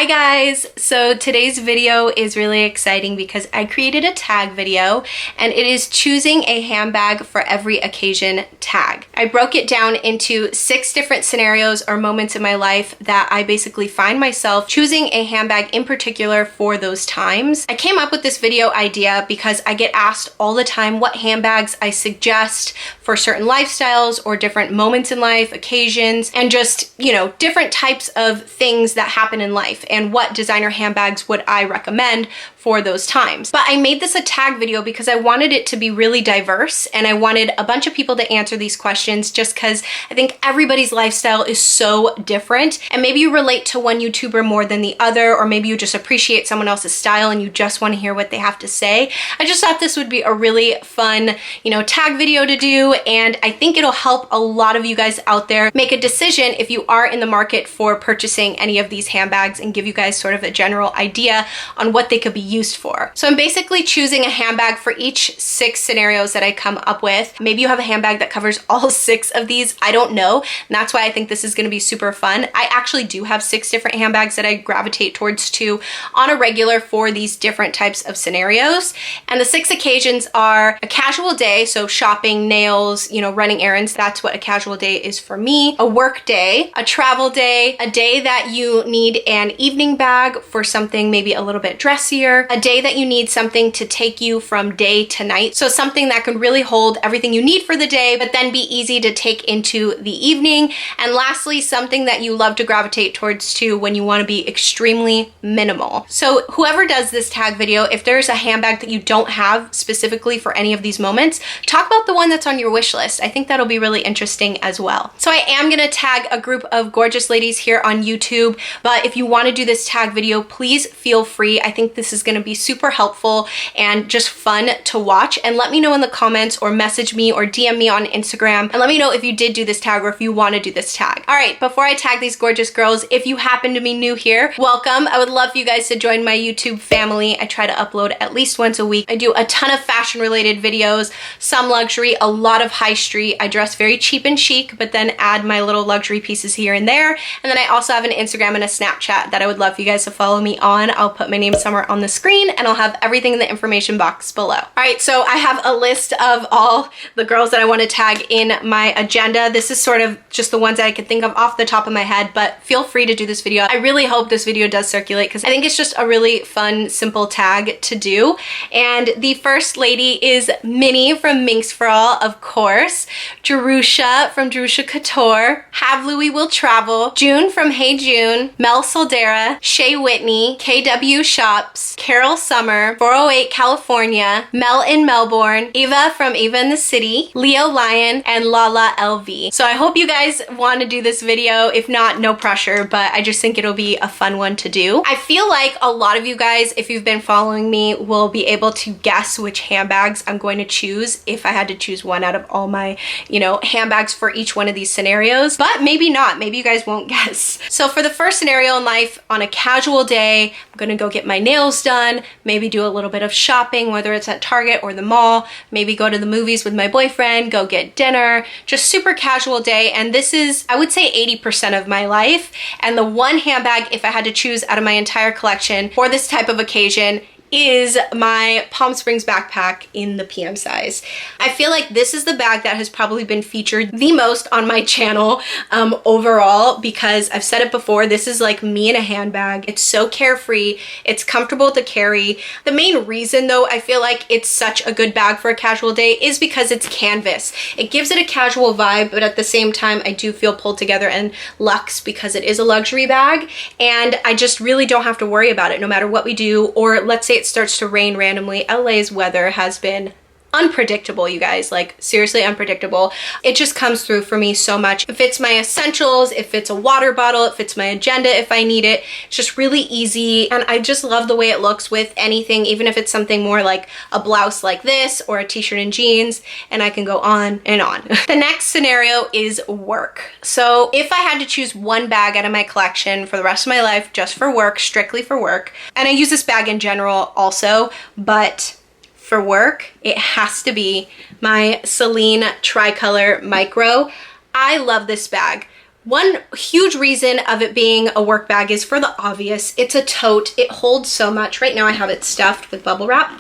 Hi guys! So today's video is really exciting because I created a tag video and it is choosing a handbag for every occasion tag. I broke it down into 6 different scenarios or moments in my life that I basically find myself choosing a handbag in particular for those times. I came up with this video idea because I get asked all the time what handbags I suggest for certain lifestyles or different moments in life, occasions, and just, you know, different types of things that happen in life and what designer handbags would I recommend for those times. But I made this a tag video because I wanted it to be really diverse and I wanted a bunch of people to answer these questions just because I think everybody's lifestyle is so different and maybe you relate to one YouTuber more than the other, or maybe you just appreciate someone else's style and you just want to hear what they have to say. I just thought this would be a really fun, you know, tag video to do, and I think it'll help a lot of you guys out there make a decision if you are in the market for purchasing any of these handbags and give you guys sort of a general idea on what they could be used for. So I'm basically choosing a handbag for each 6 scenarios that I come up with. Maybe you have a handbag that covers all 6 of these, I don't know, and that's why I think this is going to be super fun. I actually do have 6 different handbags that I gravitate towards too on a regular for these different types of scenarios, and the 6 occasions are a casual day, so shopping, nails, you know, running errands, that's what a casual day is for me, a work day, a travel day, a day that you need an evening bag for something maybe a little bit dressier, a day that you need something to take you from day to night, so something that can really hold everything you need for the day but then be easy to take into the evening, and lastly something that you love to gravitate towards too when you want to be extremely minimal. So whoever does this tag video, if there's a handbag that you don't have specifically for any of these moments, talk about the one that's on your wish list. I think that'll be really interesting as well. So I am gonna tag a group of gorgeous ladies here on YouTube, but if you want to do this tag video, please feel free. I think this is gonna be super helpful and just fun to watch, and let me know in the comments or message me or DM me on Instagram and let me know if you did do this tag or if you want to do this tag. All right, before I tag these gorgeous girls, if you happen to be new here, welcome. I would love for you guys to join my YouTube family. I try to upload at least once a week. I do a ton of fashion related videos, some luxury, a lot of high street. I dress very cheap and chic, but then add my little luxury pieces here and there. And then I also have an Instagram and a Snapchat that I would love for you guys to follow me on. I'll put my name somewhere on the screen and I'll have everything in the information box below. All right, so I have a list of all the girls that I want to tag in my agenda. This is sort of just the ones that I can think of off the top of my head, but feel free to do this video. I really hope this video does circulate because I think it's just a really fun, simple tag to do. And the first lady is Minnie from Minx for All, of course, Jerusha from Jerushacouture, Havelouiswilltravel, June from Heyyyjune, Melsoldera, Sheawhitney, KWshops, Carolsummer, 408 California, Melinmelbourne, Eva from Evainthecity, Leolion, and Lalalv. So I hope you guys want to do this video. If not, no pressure, but I just think it'll be a fun one to do. I feel like a lot of you guys, if you've been following me, will be able to guess which handbags I'm going to choose if I had to choose one out of all my, you know, handbags for each one of these scenarios, but maybe not. Maybe you guys won't guess. So for the first scenario in life, on a casual day, I'm gonna go get my nails done, maybe do a little bit of shopping, whether it's at Target or the mall, maybe go to the movies with my boyfriend, go get dinner, just super casual day. And this is, I would say, 80% of my life. And the one handbag, if I had to choose out of my entire collection for this type of occasion, is my Palm Springs backpack in the PM size. I feel like this is the bag that has probably been featured the most on my channel overall, because I've said it before, this is like me in a handbag. It's so carefree, it's comfortable to carry. The main reason though I feel like it's such a good bag for a casual day is because it's canvas. It gives it a casual vibe, but at the same time I do feel pulled together and luxe because it is a luxury bag, and I just really don't have to worry about it no matter what we do. Or let's say it starts to rain randomly. LA's weather has been unpredictable, you guys, like seriously unpredictable. It just comes through for me so much. It fits my essentials, it fits a water bottle, it fits my agenda if I need it. It's just really easy, and I just love the way it looks with anything, even if it's something more like a blouse like this or a t-shirt and jeans, and I can go on and on. The next scenario is work. So if I had to choose one bag out of my collection for the rest of my life just for work, strictly for work, and I use this bag in general also, but for work, it has to be my Celine Tricolor Micro. I love this bag. One huge reason of it being a work bag is for the obvious. It's a tote. It holds so much. Right now I have it stuffed with bubble wrap,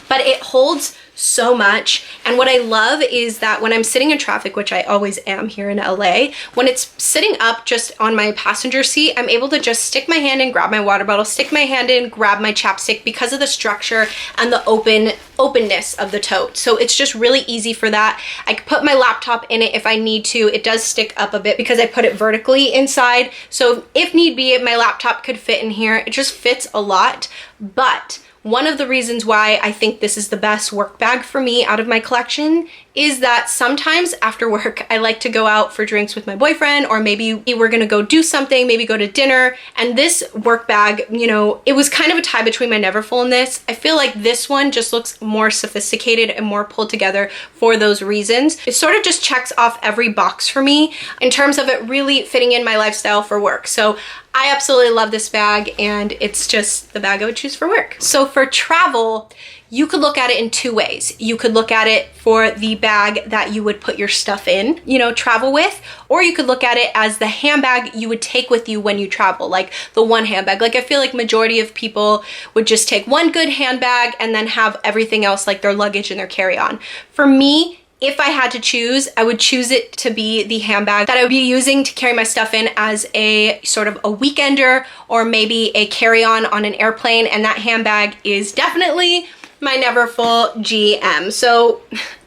but it holds so much. And what I love is that when I'm sitting in traffic, which I always am here in LA, when it's sitting up just on my passenger seat, I'm able to just stick my hand in, grab my water bottle, stick my hand in, grab my chapstick because of the structure and the openness of the tote. So it's just really easy for that. I can put my laptop in it if I need to. It does stick up a bit because I put it vertically inside. So if need be, my laptop could fit in here. It just fits a lot. But one of the reasons why I think this is the best work bag for me out of my collection is that sometimes after work, I like to go out for drinks with my boyfriend, or maybe we're gonna go do something, maybe go to dinner. And this work bag, you know, it was kind of a tie between my Neverfull and this. I feel like this one just looks more sophisticated and more pulled together for those reasons. It sort of just checks off every box for me in terms of it really fitting in my lifestyle for work. So I absolutely love this bag, and it's just the bag I would choose for work. So for travel, you could look at it in two ways. You could look at it for the bag that you would put your stuff in, you know, travel with, or you could look at it as the handbag you would take with you when you travel, like the one handbag. Like I feel like majority of people would just take one good handbag and then have everything else like their luggage and their carry-on. For me, if I had to choose, I would choose it to be the handbag that I would be using to carry my stuff in as a sort of a weekender or maybe a carry-on on an airplane. And that handbag is definitely my Neverfull GM. So,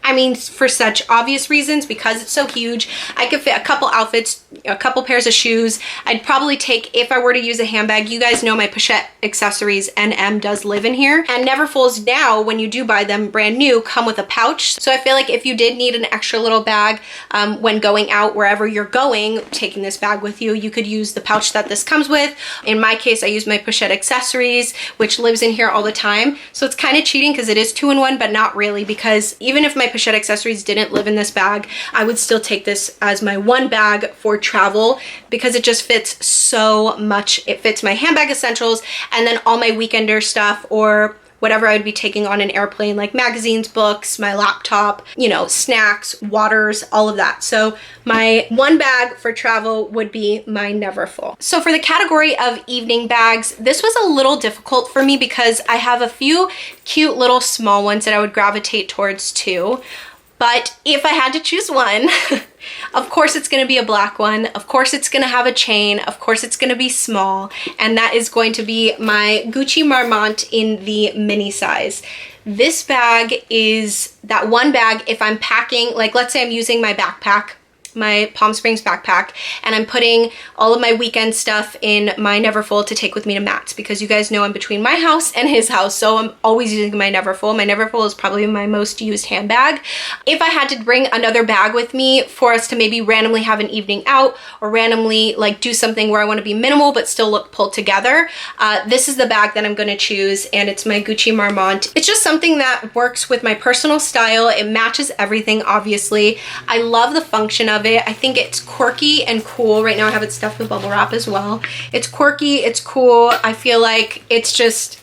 I mean, for such obvious reasons, because it's so huge, I could fit a couple outfits, a couple pairs of shoes. I'd probably take, if I were to use a handbag, you guys know my pochette accessories NM does live in here. And Neverfulls now, when you do buy them brand new, come with a pouch. So I feel like if you did need an extra little bag when going out wherever you're going, taking this bag with you, you could use the pouch that this comes with. In my case, I use my pochette accessories, which lives in here all the time. So it's kind of cheating because it is 2-in-1, but not really, because even if my pochette accessories didn't live in this bag, I would still take this as my one bag for travel because it just fits so much. It fits my handbag essentials and then all my weekender stuff or whatever I would be taking on an airplane, like magazines, books, my laptop, you know, snacks, waters, all of that. So my one bag for travel would be my Neverfull. So for the category of evening bags, this was a little difficult for me because I have a few cute little small ones that I would gravitate towards too. But if I had to choose one, of course it's gonna be a black one. Of course it's gonna have a chain. Of course it's gonna be small. And that is going to be my Gucci Marmont in the mini size. This bag is that one bag if I'm packing, like let's say I'm using my backpack, my Palm Springs backpack, and I'm putting all of my weekend stuff in my Neverfull to take with me to Matt's, because you guys know I'm between my house and his house, so I'm always using my Neverfull. My Neverfull is probably my most used handbag. If I had to bring another bag with me for us to maybe randomly have an evening out or randomly like do something where I want to be minimal but still look pulled together, this is the bag that I'm going to choose, and it's my Gucci Marmont. It's just something that works with my personal style. It matches everything, obviously. I love the function of it. I think it's quirky and cool. Right now I have it stuffed with bubble wrap as well. It's quirky, it's cool. I feel like it's just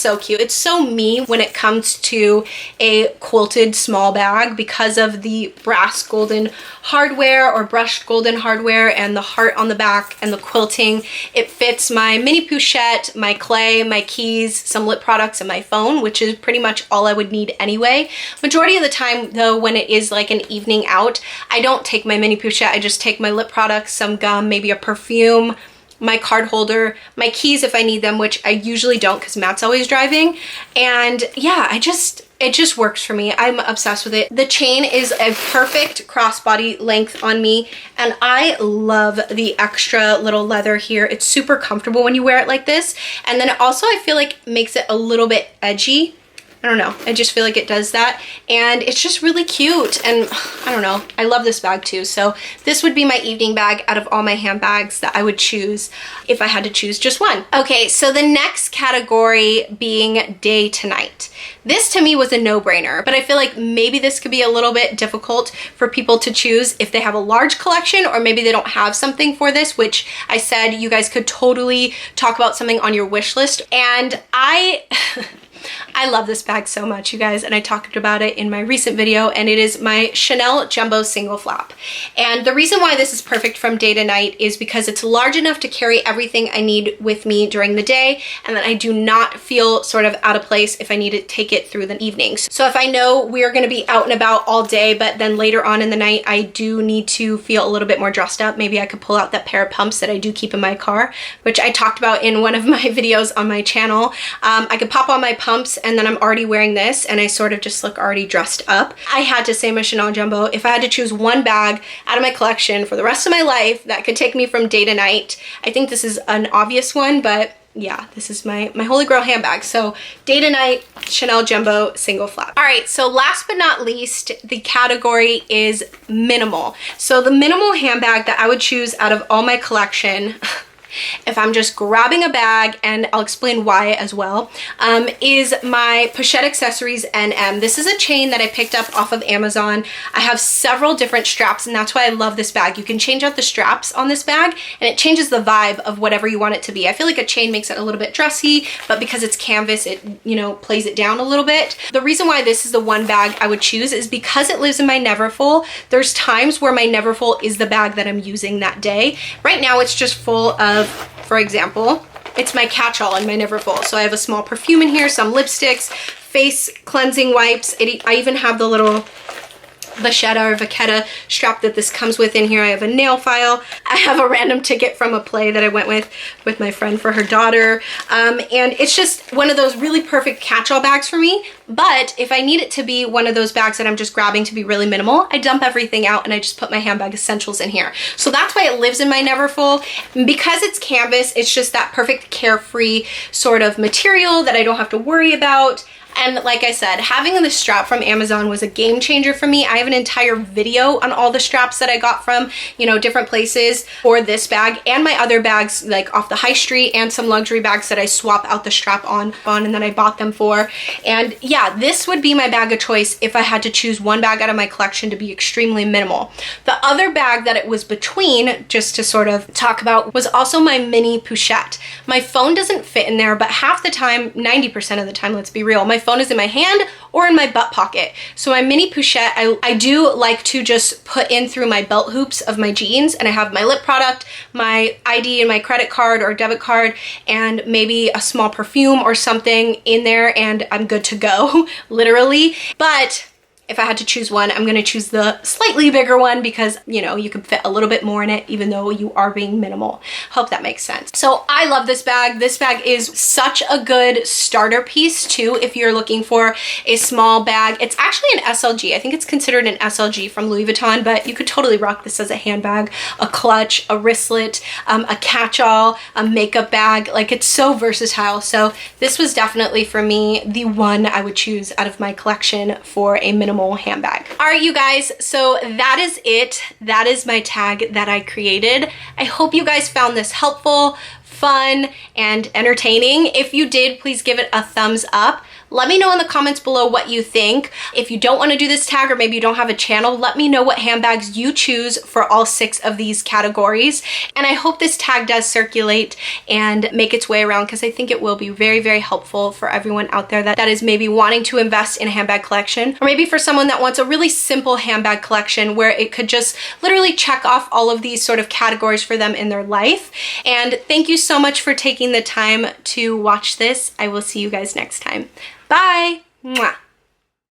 so cute. It's so me when it comes to a quilted small bag because of the brass golden hardware or brushed golden hardware and the heart on the back and the quilting. It fits my mini pochette, my clay, my keys, some lip products, and my phone, which is pretty much all I would need anyway. Majority of the time though, when it is like an evening out, I don't take my mini pochette. I just take my lip products, some gum, maybe a perfume, my card holder, my keys if I need them, which I usually don't because Matt's always driving. And yeah, it just works for me. I'm obsessed with it. The chain is a perfect crossbody length on me, and I love the extra little leather here. It's super comfortable when you wear it like this. And then it also, I feel like, makes it a little bit edgy. I don't know, I just feel like it does that, and it's just really cute, and I don't know, I love this bag too. So this would be my evening bag out of all my handbags that I would choose if I had to choose just one. Okay, so the next category being day to night. This to me was a no-brainer, but I feel like maybe this could be a little bit difficult for people to choose if they have a large collection, or maybe they don't have something for this, which I said you guys could totally talk about something on your wish list. And I love this bag so much, you guys, and I talked about it in my recent video, and it is my Chanel Jumbo Single Flap. And the reason why this is perfect from day to night is because it's large enough to carry everything I need with me during the day, and that I do not feel sort of out of place if I need to take it through the evenings. So if I know we're gonna be out and about all day, but then later on in the night, I do need to feel a little bit more dressed up, maybe I could pull out that pair of pumps that I do keep in my car, which I talked about in one of my videos on my channel. I could pop on my pumps and then I'm already wearing this and I sort of just look already dressed up. I had to say my Chanel Jumbo. If I had to choose one bag out of my collection for the rest of my life that could take me from day to night, I think this is an obvious one, but yeah, this is my holy grail handbag. So day to night, Chanel Jumbo Single Flap. All right, so last but not least, the category is minimal. So the minimal handbag that I would choose out of all my collection, if I'm just grabbing a bag, and I'll explain why as well, is my Pochette Accessories NM. This is a chain that I picked up off of Amazon. I have several different straps, and that's why I love this bag. You can change out the straps on this bag, and it changes the vibe of whatever you want it to be. I feel like a chain makes it a little bit dressy, but because it's canvas, it, you know, plays it down a little bit. The reason why this is the one bag I would choose is because it lives in my Neverfull. There's times where my Neverfull is the bag that I'm using that day. Right now, it's just full of, for example, it's my catch-all in my Neverfull. So I have a small perfume in here, some lipsticks, face cleansing wipes. I even have the little Vachetta or Vachetta strap that this comes with in here. I have a nail file. I have a random ticket from a play that I went with my friend for her daughter. And it's just one of those really perfect catch-all bags for me. But if I need it to be one of those bags that I'm just grabbing to be really minimal, I dump everything out and I just put my handbag essentials in here. So that's why it lives in my Neverfull. Because it's canvas, it's just that perfect carefree sort of material that I don't have to worry about. And like I said, having the strap from Amazon was a game changer for me. I have an entire video on all the straps that I got from, you know, different places for this bag and my other bags like off the high street, and some luxury bags that I swap out the strap on and then I bought them for. And yeah, this would be my bag of choice if I had to choose one bag out of my collection to be extremely minimal. The other bag that it was between, just to sort of talk about, was also my mini Pochette. My phone doesn't fit in there, but half the time, 90% of the time, let's be real, my phone is in my hand or in my butt pocket. So my mini Pochette, I do like to just put in through my belt hoops of my jeans, and I have my lip product, my ID and my credit card or debit card, and maybe a small perfume or something in there, and I'm good to go, literally. But if I had to choose one, I'm gonna choose the slightly bigger one because, you know, you can fit a little bit more in it even though you are being minimal. Hope that makes sense. So I love this bag. This bag is such a good starter piece too if you're looking for a small bag. It's actually an SLG. I think it's considered an SLG from Louis Vuitton, but you could totally rock this as a handbag, a clutch, a wristlet, a catch-all, a makeup bag. Like, it's so versatile. So this was definitely for me the one I would choose out of my collection for a minimal handbag. All right, you guys, so that is it. That is my tag that I created. I hope you guys found this helpful, fun, and entertaining. If you did, please give it a thumbs up. Let me know in the comments below what you think. If you don't want to do this tag, or maybe you don't have a channel, let me know what handbags you choose for all 6 of these categories. And I hope this tag does circulate and make its way around, because I think it will be very, very helpful for everyone out there that is maybe wanting to invest in a handbag collection, or maybe for someone that wants a really simple handbag collection where it could just literally check off all of these sort of categories for them in their life. And thank you so much for taking the time to watch this. I will see you guys next time. Bye. Mwah.